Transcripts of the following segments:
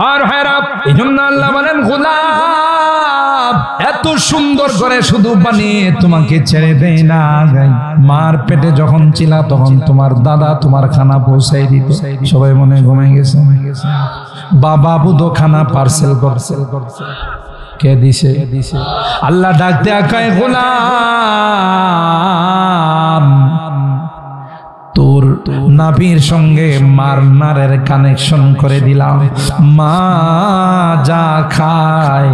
আর হেরা এজন্য আল্লাহ বলেন গোলাম এত সুন্দর করে শুধু বানিয়ে তোমাকে ছেড়ে দেয় না। মার পেটে যখন ছিলা তখন তোমার দাদা তোমার খানা পৌঁছাই দিত। সবাই মনে ঘুমিয়ে গেছে। বাবা বুধো খানা পার্সেল করছে। কে দিছে? আল্লাহ ডাক দেয়া কয় গোলাম তোর নাভির সঙ্গে মার নারের কানেকশন করে দিলাম। মা যা খায়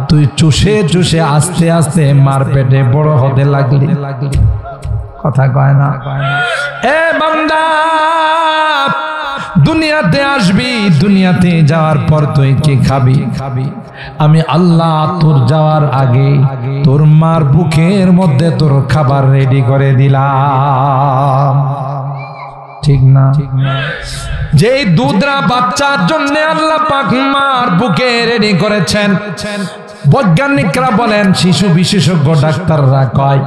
তুই চুষে চুষে আস্তে আস্তে মার পেটে বড় হতে লাগলি। কথা কয় না? এ বান্দা দুনিয়াতে আসবি, দুনিয়াতে যাওয়ার পর তুই কি খাবি? আমি আল্লাহ তোর যাওয়ার আগে তোর মার বুকের মধ্যে তোর খাবার রেডি করে দিলাম। ঠিক না? যে দুধরা বাচ্চার জন্য আল্লাহ পাক মার বুকে রেডি করেছেন, বৈজ্ঞানিকরা বলেন, শিশু বিশেষজ্ঞ ডাক্তাররা কয়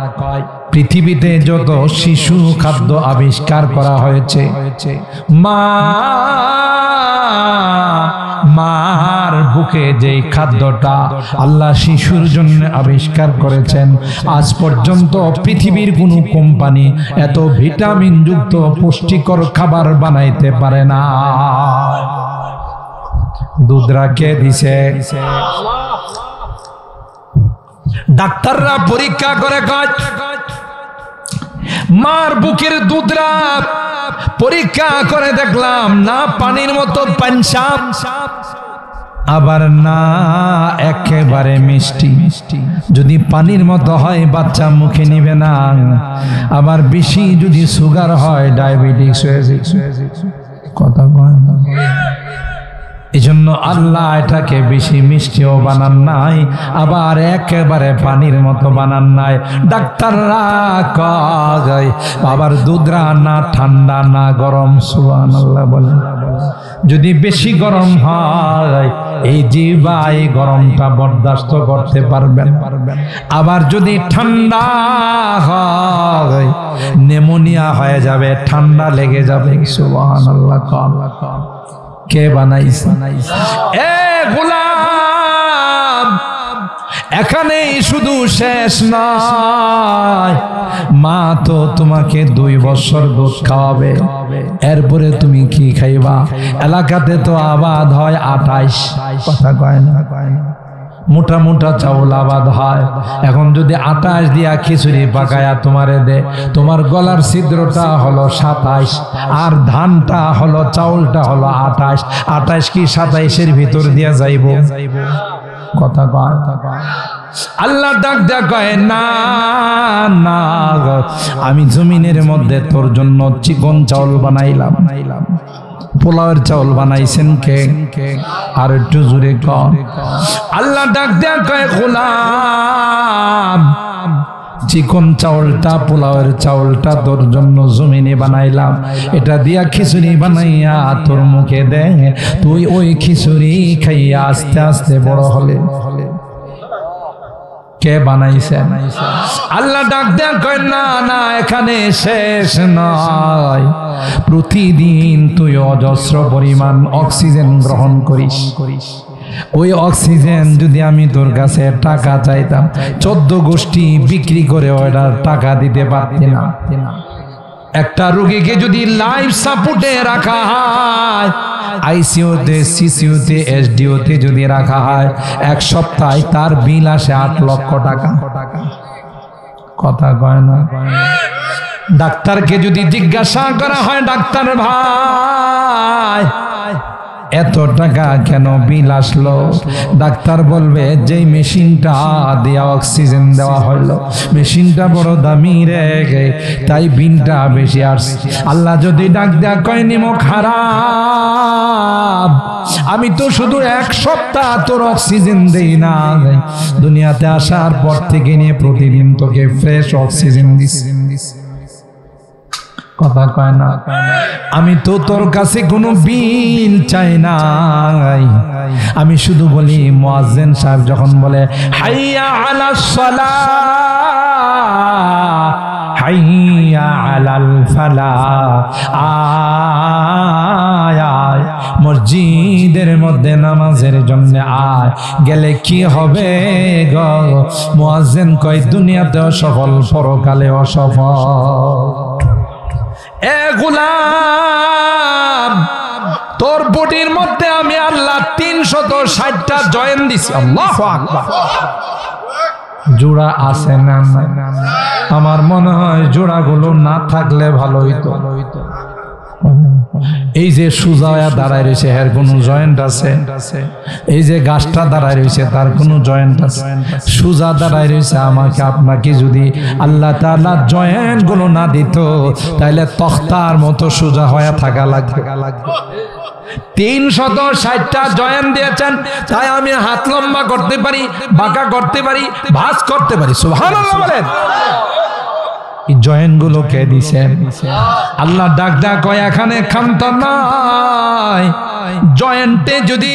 পৃথিবীতে যত শিশু খাদ্য আবিষ্কার করা হয়েছে মার বুকে যেই খাদ্যটা আল্লাহ শিশুর জন্য আবিষ্কার করেছেন, আজ পর্যন্ত পৃথিবীর কোনো কোম্পানি এত ভিটামিন যুক্ত পুষ্টিকর খাবার বানাইতে পারে না। দুধরা কে দিছে? ডাক্তাররা পরীক্ষা করে কয় মার বুকের দুধরা পরীক্ষা করে দেখলাম না পানির মতো পানসাপ, আবার না একেবারে মিষ্টি। যদি পানির মতো হয় বাচ্চা মুখে নিবে না, আবার বেশি যদি সুগার হয় ডায়াবেটিস হয়ে যায়। কথা বলেন না? এজন্য আল্লাহ এটাকে বেশি মিষ্টিও বানান নাই, আবার একেবারে পানির মতো বানান নাই। ডাক্তাররা কয় আবার দুধরা না ঠান্ডা না গরম। সুবহানাল্লাহ বলেন। যদি বেশি গরম হয় এই জিহ্বা এই গরমটা বরদাস্ত করতে পারবেন, আবার যদি ঠান্ডা হয় নিউমোনিয়া হয়ে যাবে, ঠান্ডা লেগে যাবে। সুবহানাল্লাহ। কে বানাইছে? এ গোলাম এখানেই শুধু শেষ নয়, মা তো তোমাকে 2 বছর দুধ খাওয়াবে, এরপরে তুমি কি খাইবা? এলাকাতে তো আবাদ হয় 28। কথা কয় না? মোটা মোটা চাউল আবাদ হয়। এখন যদি 28 দিয়া খিচুড়ি পাকায়া তোমারে দে, তোমার গলার ছিদ্রটা হলো 27 আর ধানটা হলো চাউলটা হলো 28। 28 কি 27-এর ভিতর দিয়া যাইব? কথা কয়? আল্লাহ ডাক দেয়া কয় না না, আমি জমিনের মধ্যে তোর জন্য চিকন চাউল বানাইলাম। পোলাওয়ের চাউল বানাইছেন কে? আর একটু জোরে কর। আল্লাহ ডাক দেয়া কয় গোলাম চিকন চাউলটা পোলাওয়ের চাউলটা তোর জন্য জমিনে বানাইলাম, এটা দিয়া খিচুড়ি বানাইয়া তোর মুখে দে, তুই ওই খিচুড়ি খাইয়া আস্তে আস্তে বড় হলে। কে বানাইছে? আল্লাহ ডাক দেয়া কয় না না, এখানে শেষ নয়। প্রতিদিন তুই অজস্র পরিমাণ অক্সিজেন গ্রহণ করিস। ওই অক্সিজেন যদি আমি তোর কাছে টাকা চাইতাম 14 গোষ্ঠী বিক্রি করে ওটার টাকা দিতে পারতি না। একটা রোগীকে যদি লাইফ সাপোর্টে রাখা হয়, আইসিইউতে সিসিইউতে এসডিওতে যদি রাখা হয়, 1 সপ্তাহে তার বিল আসে 8 লক্ষ টাকা। কথা কয় না? ডাক্তারকে যদি জিজ্ঞাসা করা হয় ডাক্তার ভাই এত টাকা কেন বিল আসলো, ডাক্তার বলবে যেই মেশিনটা দিয়া অক্সিজেন দেওয়া হলো মেশিনটা বড় দামি রে, তাই বিলটা বেশি আসছে। আল্লাহ যদি ডাক দেয়া কয় নিমক হারাম, আমি তো শুধু 1 সপ্তাহ তোর অক্সিজেন দেই না, দুনিয়াতে আসার পর থেকে নিয়ে প্রতিদিন তোকে ফ্রেশ অক্সিজেন দিছি। কথা কয় না? আমি তো তোর কাছে কোনো বিল চাই নাই, আমি শুধু বলি মুয়াজ্জিন সাহেব যখন বলে হাইয়া আলাস সালাহ হাইয়া আলাল ফালাহ, আয়া আয়, মসজিদের মধ্যে নামাজের জন্য আয়। গেলে কি হবে গো? মুয়াজ্জিন কয় দুনিয়াতেও সফল, পরকালেও সফল। এ গোলাম, তোর বডির মধ্যে আমি আল্লাহ 360টা জয়েন দিছি। আল্লাহু আকবার। জোড়া আছে না? আমার মনে হয় জোড়াগুলো না থাকলে ভালো হইতো। এই যে সুজা দাঁড়ায় রয়েছে এর কোন জয়েন্ট আছে? এই যে গাছটা দাঁড়ায় রয়েছে তার কোন জয়েন্ট আছে? সুজা দাঁড়ায় রয়েছে। আমাকে আপনাকে যদি আল্লাহ তাআলা জয়েন্ট গুলো না দিত তাহলে তখতার মতো সুজা হয়ে থাকা লাগবে। 360টা জয়েন দিয়েছেন, তাই আমি হাত লম্বা করতে পারি, বাঁকা করতে পারি, ভাঁজ করতে পারি। সুবহানাল্লাহ বলেন। এই জয়েন গুলো কে দিছেন? আল্লাহ। ডাক ডাক কয় এখানে খামতা নাই। জয়েন্টে যদি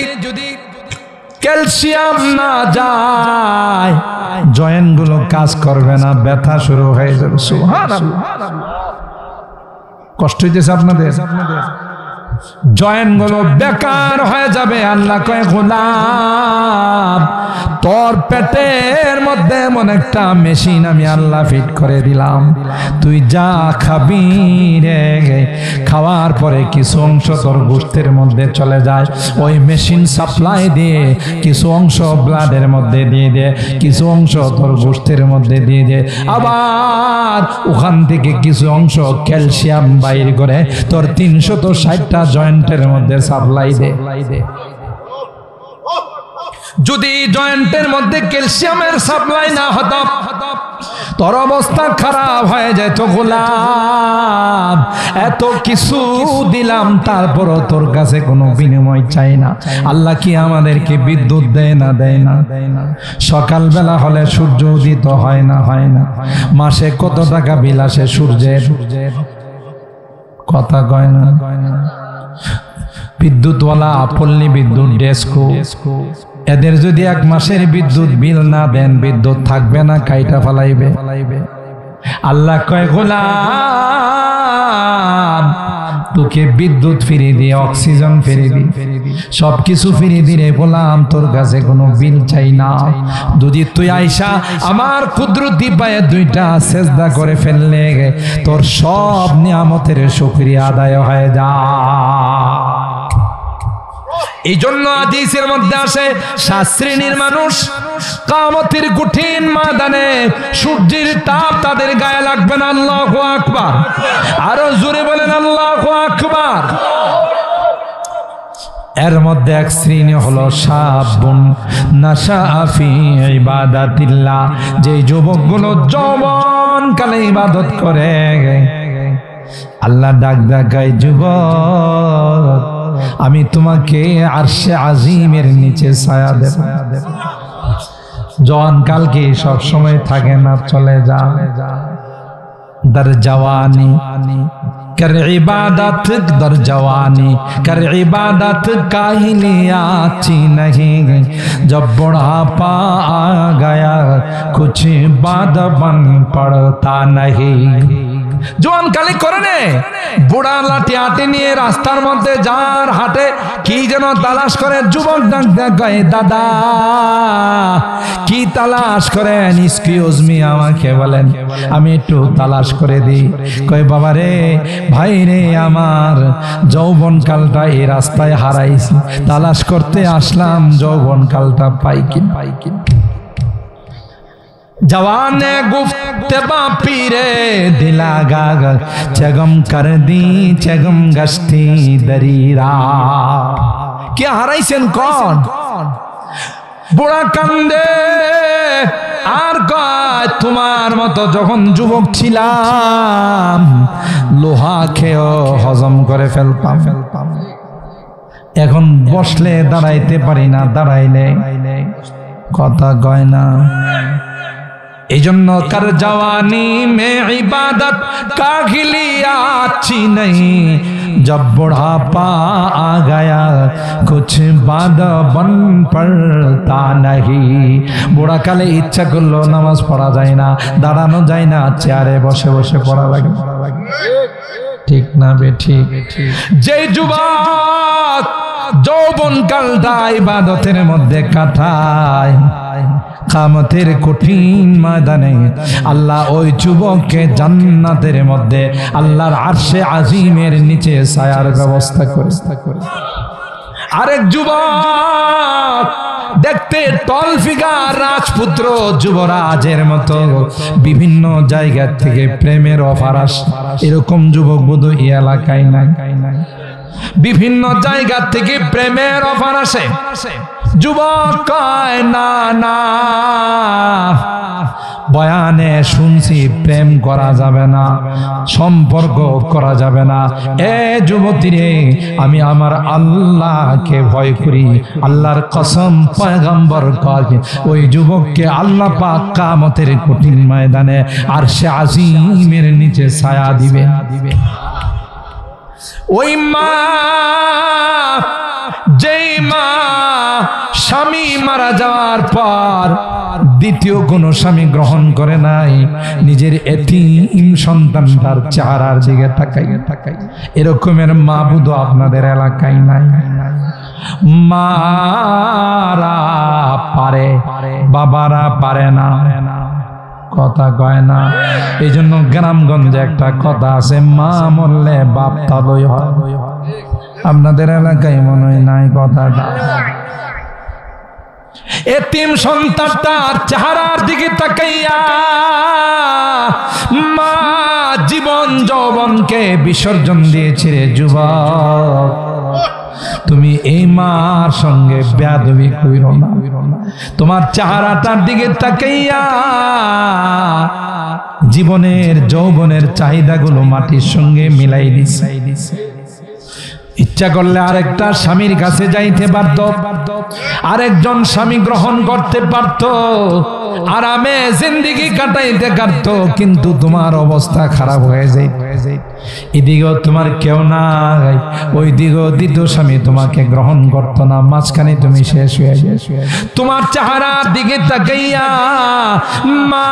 ক্যালসিয়াম না যায় জয়েন গুলো কাজ করবে না, ব্যথা শুরু হয়ে যাবে। সুবহানাল্লাহ। কষ্ট হইতেছে আপনাদের? জয়েন গুলো বেকার হয়ে যাবে। আল্লাহ কয় গোলাম, তোর পেটের মধ্যে এমন একটা মেশিন আমি আল্লাহ ফিট করে দিলাম, তুই যা খাবি রে, খাওয়ার পরে কিছু অংশ তোর গোশতের মধ্যে চলে যায়। ওই মেশিন সাপ্লাই দিয়ে কিছু অংশ ব্লাডের মধ্যে দিয়ে দে, কিছু অংশ তোর গোশতের মধ্যে দিয়ে দে, আবার ওখান থেকে কিছু অংশ ক্যালসিয়াম বাইর করে তোর 360টা জয়েন্টের মধ্যে সাপ্লাই দে। যদি জয়েন্টের মধ্যে ক্যালসিয়ামের সাপ্লাই না হতো তোর অবস্থা খারাপ হয়ে যেত। গোলাম, এত কিছু দিলাম তারপরও তোর কাছে কোনো বিনিময় চাই না। আল্লাহ কি আমাদেরকে বিদ্যুৎ দেয় না? দেয় না? সকালবেলা হলে সূর্য উদিত হয় না? হয় না? মাসে কত টাকা বিল আসে সূর্যের? কথা কয় না? বিদ্যুৎওয়ালা, পল্লী বিদ্যুৎ, ডেস্কো, এদের যদি এক মাসের বিদ্যুৎ বিল না দেন বিদ্যুৎ থাকবে না, কাইটা ফালাইবে। আল্লাহ কয় গোলাম, তোকে বিদ্যুৎ ফিরিয়ে দিয়ে, অক্সিজেন ফিরিয়ে দি, সবকিছু ফিরিয়ে দিলে গোলাম তোর কাছে কোনো বিল চাই না। যদি তুই আইসা আমার কুদরতি পায়ে দুইটা সেজদা করে ফেললে তোর সব নিয়ামতের শুকরিয়া আদায় হয়ে যা। এই জন্য হাদিসের মধ্যে আসে 7 শ্রেণীর মানুষ কিয়ামতের কঠিন ময়দানে সূর্যের তাপ তাদের গায়ে লাগবে না। আল্লাহু আকবার। আরো জোরে বলেন আল্লাহু আকবার। এর মধ্যে এক শ্রেণী হলো শাবুন নাশাআ ফি ইবাদাতিল্লাহ, যে যুবকগুলো যৌবন কালে ইবাদত করে। আল্লাহ ডাক দেয়, যুবক আমি তোমাকে আরশে আজিমের নিচে ছায়া দেব। জওয়ান কালকে সব সময় থাকে না, চলে যা। দর জওয়ানি कर इबादत, दर जवानी कर इबादत, काहिलियाती नहीं। जब बुढ़ापा आ गया कुछ बात बन पड़ता नहीं। জোয়ান কালে করে নে, বুড়া লাঠি হাতে নিয়ে রাস্তার মধ্যে যার হাটে কি যেন তালাশ করে। যুবক ডাক দেয়, দাদা কি তালাশ করেন? এক্সকিউজ মি, আমাকে বলেন, আমি একটু তালাশ করে দিই। কয় বাবা রে, ভাই রে, আমার যৌবন কালটা এই রাস্তায় হারাইছি, তালাশ করতে আসলাম যৌবন কালটা পাই কি। जवाने गुफ्त पीरे दिला गाग चगम कर दी चगम गश्ती दरीरा। क्या हराइছেন कौन? बुढ़ा कांदे আর কয়, তোমার মতো যখন যুবক ছিলাম লোহা খেয়েও হজম করে ফেলতাম, এখন বসলে দাঁড়াইতে পারি না, দাঁড়াইলে কথা কয় না। এই জন্য কর জওয়ানি মে ইবাদত কাহিলিয়াতি नहीं, जब बुढ़ापा आ गया कुछ बात बन पड़ता नहीं। বুড়া কালে ইচ্ছা করলো নামাজ পড়া যায় না, দাঁড়ানো যায় না, চেয়ারে বসে বসে পড়া লাগে। ঠিক না বেঠিক? যে যুবক যৌবন কালটা ইবাদতের মধ্যে কাটায়, কিয়ামতের কঠিন ময়দানে আল্লাহ ওই যুবককে জান্নাতের মধ্যে আল্লাহর আরশে আজিমের নিচে ছায়ার ব্যবস্থা করে। আরেক যুবক দেখতে টল ফিগার, রাজপুত্র, যুবরাজের মতো বিভিন্ন জায়গা থেকে প্রেমের অফার আসে, এরকম যুবক বোধহয় এই এলাকায় নাই। বিভিন্ন জায়গা থেকে প্রেমের অফার আসে, যুবক কয় না না, বয়ানে শুনছি প্রেম করা যাবে না, সম্পর্ক করা যাবে না। এ যুবতীরে, আমি আমার আল্লাহকে ভয় করি, আল্লাহর কসম, পয়গম্বর কয় ওই যুবককে আল্লাহ পাক কিয়ামতের কঠিন ময়দানে আরশে আজিমের নিচে ছায়া দিবে। ওই মা, যেই মা স্বামী মারা যাওয়ার পর দ্বিতীয় কোন স্বামী গ্রহণ করে নাই, নিজের এতিম সন্তানটার চেহারার দিকে তাকাই, এরকমের মা বুধ আপনাদের এলাকায় নাই। মারা পারে, বাবারা পারে না, কথা কয় না। এই জন্য গ্রামগঞ্জে একটা কথা আছে, মা মরলে বাপ তালই হয়। আপনাদের এলাকায় মনে হয় নাই কথাটা। এতিম সন্তানটার চেহারার দিকে তাকাইয়া মা জীবন যৌবনকে বিসর্জন দিয়েছে। রে যুবক, তুমি এই মার সঙ্গে বেয়াদবি কইরো না। তোমার চেহারাটার দিকে তাকাইয়া জীবনের যৌবনের চাহিদাগুলো মাটির সঙ্গে মিলাই দিছে। ইচ্ছা করলে আরেকটা স্বামীর কাছে যাইতে পারত, আরেকজন স্বামী গ্রহণ করতে পারত, আরামে জিন্দেগি কাটাইতে পারত, কিন্তু তোমার অবস্থা খারাপ হয়ে যায়। এদিকেও তোমার কেউ নাই, ওই দিকেও দ্বিতীয় স্বামী তোমাকে গ্রহণ করত না, মাঝখানে তুমি শেষ হয়ে গেছ। তোমার চেহারার দিকে তাকাইয়া মা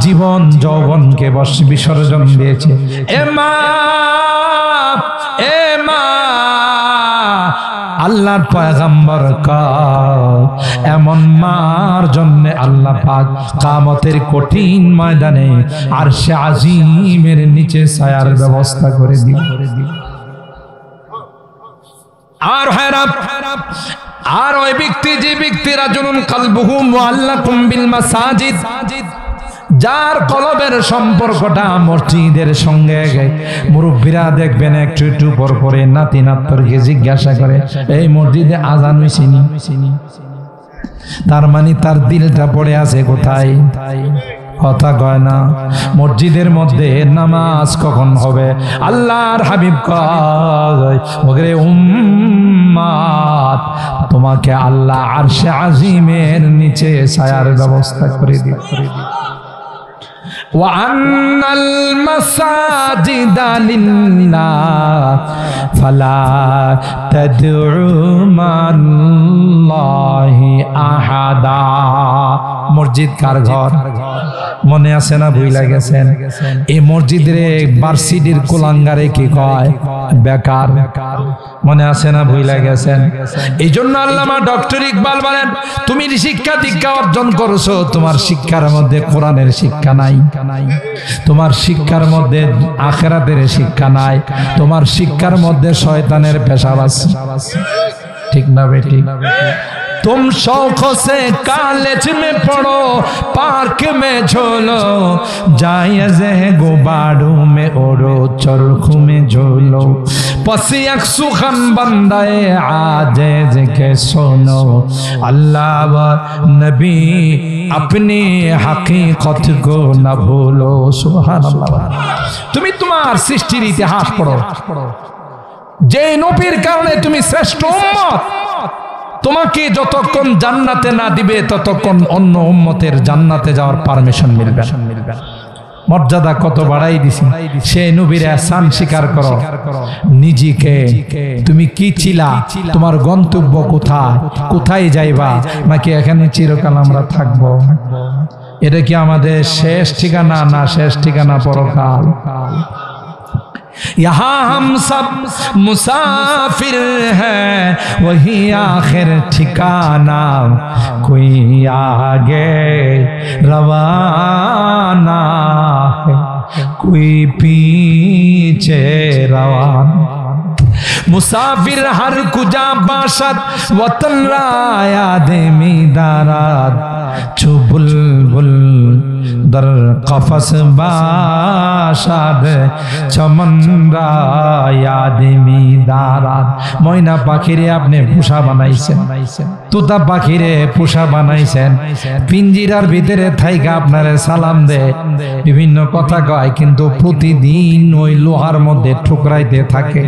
জীবন যৌবনকে বিসর্জন দিয়েছে। এ মা, এ মা, আল্লাহর পয়গম্বর কয় এমন মার জন্য আল্লাহ পাক কিয়ামতের কঠিন ময়দানে আরশে আজিমের নিচে ছায়ার ব্যবস্থা করে দিল। আর হেরাপ, আর ওই ব্যক্তি, যে ব্যক্তি রাজুলুন কলবুহু মুআল্লাকুম বিল মাসাজিদ, যার কলবের সম্পর্কটা মসজিদের সঙ্গে। মুরব্বীরা দেখবেন একটু একটু পর পরে নাতি নাত্তরকে জিজ্ঞাসা করে, এই মসজিদে আজান হইছেনি? তার মানে তার দিলটা পড়ে আছে কোথায়? কথা কয় না। মসজিদের মধ্যে নামাজ কখন হবে? আল্লাহর হাবিব কয়, ওরে উম্মত, তোমাকে আল্লাহ আরশে আজিমের নিচে ছায়ার ব্যবস্থা করে দিবে। وأن المساجد لله فلا تدعوا مع الله أحدا। মসজিদ কার ঘর? মনে আছে না? ভুইলা গেছেন? এই মসজিদের ভার্সিটির কুলাঙ্গারে কি কয়? বেকার। মনে আছে না? ভুইলা গেছেন? এই জন্য আল্লামা ডক্টর ইকবাল বলেন, তুমি শিক্ষা দীক্ষা অর্জন করছো, তোমার শিক্ষার মধ্যে কোরআনের শিক্ষা নাই, তোমার শিক্ষার মধ্যে আখিরাতের শিক্ষা নাই, তোমার শিক্ষার মধ্যে শয়তানের পেশাব আছে। ঠিক না বেটি? तुम शौक से कॉलेज में पढ़ो, पार्क में झोलो, जायज़ है गुबारों में ओढ़ो, चरखू में झोलो, पसियक सुखन बंदाए आजिज़ के सुनो, अल्लाह व नबी अपनी हकीकत को न भूलो। सुभान अल्लाह। तुम्हें तुम्हार सृष्टिर इतिहास पढ़ो, जे नबीर कारणे तुम्हें श्रेष्ठ उम्मत, তোমাকে যতক্ষণ জান্নাতে না দিবে ততক্ষণ অন্য উম্মতের জান্নাতে যাওয়ার পারমিশন মিলবে না। মর্যাদা কত বাড়াই দিছি। সেই নবীর ihsan স্বীকার করো। নিজেকে তুমি কি ছিলা, তোমার গন্তব্য কোথায়, কোথায় যাইবা, নাকি এখানে চিরকাল আমরা থাকবো? এটা কি আমাদের শেষ ঠিকানা, না শেষ ঠিকানা পরকাল? यहाँ हम सब मुसाफिर हैं, वही आखिर ठिकाना, कोई आगे रवाना है, कोई पीछे रवाना। मुसाफिर हर कुजा बाशद, वतन राया देमी दाराद, चो बुलबुल दर कफस बाशद, चमन राया देमी दाराद। ময়না পাখিরে আপনি পোষা বানাইছেন, তোতা পাখিরে পোষা বানাইছেন, পিঞ্জিরার ভিতরে থাইকা আপনারে সালাম দে, বিভিন্ন কথা কয়, কিন্তু প্রতিদিন ওই লোহার মধ্যে ঠুকরাইতে থাকে।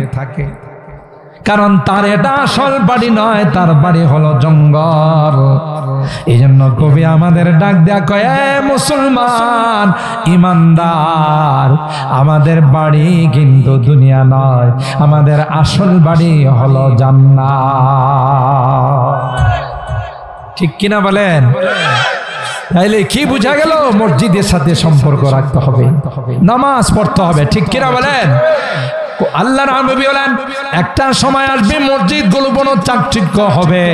কারণ তার এটা আসল বাড়ি নয়, তার বাড়ি হলো জঙ্গল। এই জন্য কবি আমাদের ডাক দেয়া কয়, মুসলমান ইমানদার, আমাদের বাড়ি কিন্তু দুনিয়া নয়, আমাদের আসল বাড়ি হলো জান্নাত। ঠিক কিনা বলেন? তাইলে কি বোঝা গেল? মসজিদের সাথে সম্পর্ক রাখতে হবে, নামাজ পড়তে হবে। ঠিক কিনা বলেন? আল্লাহর নবী বলেন, একটা সময় আসবে মসজিদগুলো বড় চাকচিক্য হবে,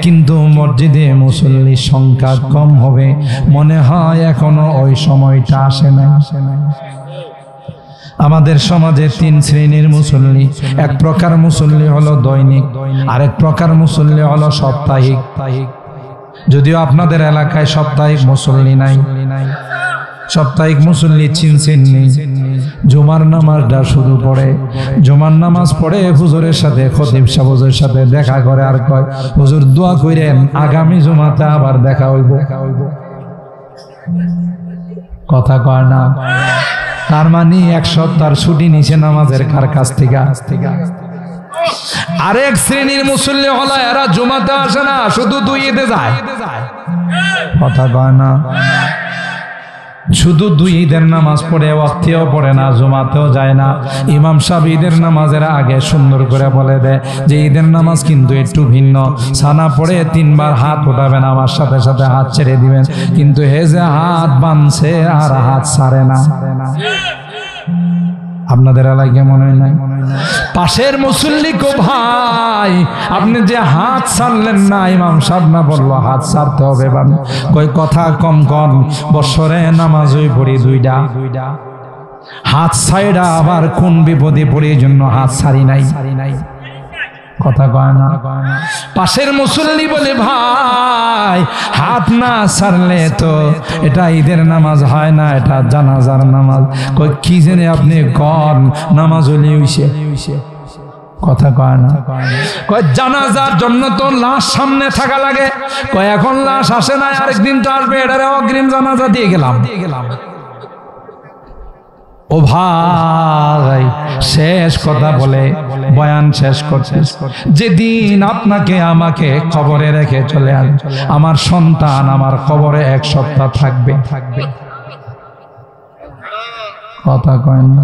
কিন্তু মসজিদে মুসল্লির সংখ্যা কম হবে। মনে হয় এখনো ওই সময়টা আসে না। আমাদের সমাজে তিন শ্রেণীর মুসল্লি। এক প্রকার মুসল্লি হলো দৈনিক, আরেক প্রকার মুসল্লি হলো সাপ্তাহিক। যদিও আপনাদের এলাকায় সাপ্তাহিক মুসল্লি নাই, সাপ্তাহিক মুসল্লি চিনছেন নি। জুমার নামাজটা শুধু পড়ে, জুমার নামাজ পড়ে হুজুরের সাথে, খতিব সাহেবের সাথে দেখা করে, আর কয় হুজুর দোয়া কইরেন আগামী জুমাতে আবার দেখা হইব। কথা কয় না? তার মানে এক সপ্তাহ ছুটি নিছে নামাজের কার কাছ থেকে। আরেক শ্রেণীর মুসল্লি হলো এরা জুমাতে আসে না, শুধু দুই ঈদে যায়। কথা কয় না? শুধু দুই ঈদের নামাজ পড়ে, ওয়াক্তেও পড়ে না, জুমাতেও যায় না। ইমাম সাহেব ঈদের নামাজের আগে সুন্দর করে বলে দেয় যে ঈদের নামাজ কিন্তু একটু ভিন্ন। সানা পড়ে তিনবার হাত উঠাবেন, আমার সাথে সাথে হাত ছেড়ে দিবেন, কিন্তু হে যে হাত বাঁধছে আর হাত ছাড়ে না। আপনাদের এলাকায় মনে হয় নাই? পাশের মুসল্লি কো ভাই, আপনি যে হাত ছাড়লেন না, ইমাম সাহেব না বললো হাত ছাড়তে হবে। কই কথা কম কম, বছরে নামাজই পড়ি দুইটা, হাত ছাইড়া আবার কোন বিপদে পড়ে এই জন্য হাত ছাড়ি নাই। কথা কয় না? পাশের মুসল্লি বলে ভাই হাত না ছাড়লে তো এটা ঈদের নামাজ হয় না, এটা জানাজার নামাজ। কই কি জানে আপনি কোন নামাজ হলি হইছে? কথা কয় না? কয় জানাজার জন্য তো লাশ সামনে থাকা লাগে। কয় এখন লাশ আসে না, আরেকদিন তো আসবে, এটারে অগ্রিম জানাজা দিয়ে গেলাম। ও ভাই শেষ কথা বলে বয়ান শেষ করতে, যেদিন আপনাকে আমাকে কবরে রেখে চলে আসবে, আমার সন্তান আমার কবরে এক সপ্তাহ থাকবে। কথা কয় না?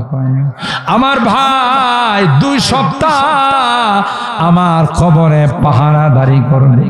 আমার ভাই 2 সপ্তাহ আমার কবরে পাহারাদারি করবে।